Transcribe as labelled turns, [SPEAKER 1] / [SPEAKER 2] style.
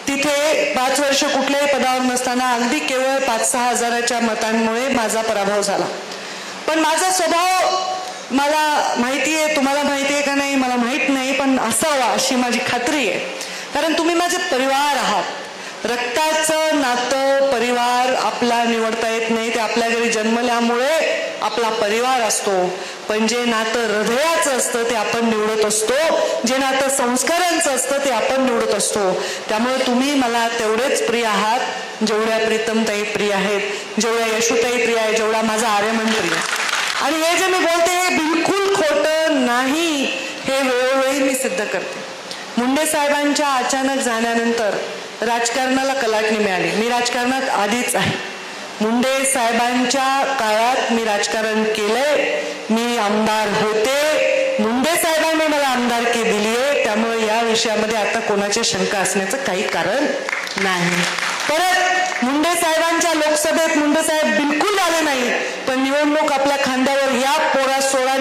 [SPEAKER 1] तिथे 5 वर्ष कुठल्याही पदावर नसताना अगदी केवळ 5-6 हजाराच्या मतांमुळे माझा पराभव झाला. पण माझा स्वभाव मला माहिती आहे, तुम्हाला माहिती आहे का नाही मला माहित नाही, पण असावा अशी माझी खात्री आहे. कारण तुम्ही माझे परिवार आहात. रक्ताचं नातं परिवार आपला निवडता येत नाही, ते आपल्या घरी जन्मल्यामुळे आपला परिवार असतो. पण जे नातं हृदयाचं असतं ते आपण निवडत असतो, जे नातं संस्कारांचं असतं ते आपण निवडत असतो. त्यामुळे तुम्ही मला तेवढेच प्रिय आहात जेवढ्या प्रीतमताई प्रिय आहेत, जेवढ्या यशोताई प्रिय आहे, जेवढा माझा आर्यमन प्रिय. आणि हे जे मी बोलते हे बिलकुल खोटं नाही, हे वेळोवेळी मी सिद्ध करते. मुंडे साहेबांच्या अचानक जाण्यानंतर राजकारणाला कलाटणी मिळाली. मी राजकारणात आधीच आहे. मुंडे साहेबांच्या काळात मी राजकारण केलंय, मी आमदार होते, मुंडे साहेबांनी मला आमदारकी दिली आहे. त्यामुळे या विषयामध्ये आता कोणाच्या शंका असण्याचं काही कारण नाही. परत मुंडे साहेबांच्या लोकसभेत मुंडे साहेब बिलकुल आले नाही, पण निवडणूक आपल्या खांद्यावर या पोरा सोळा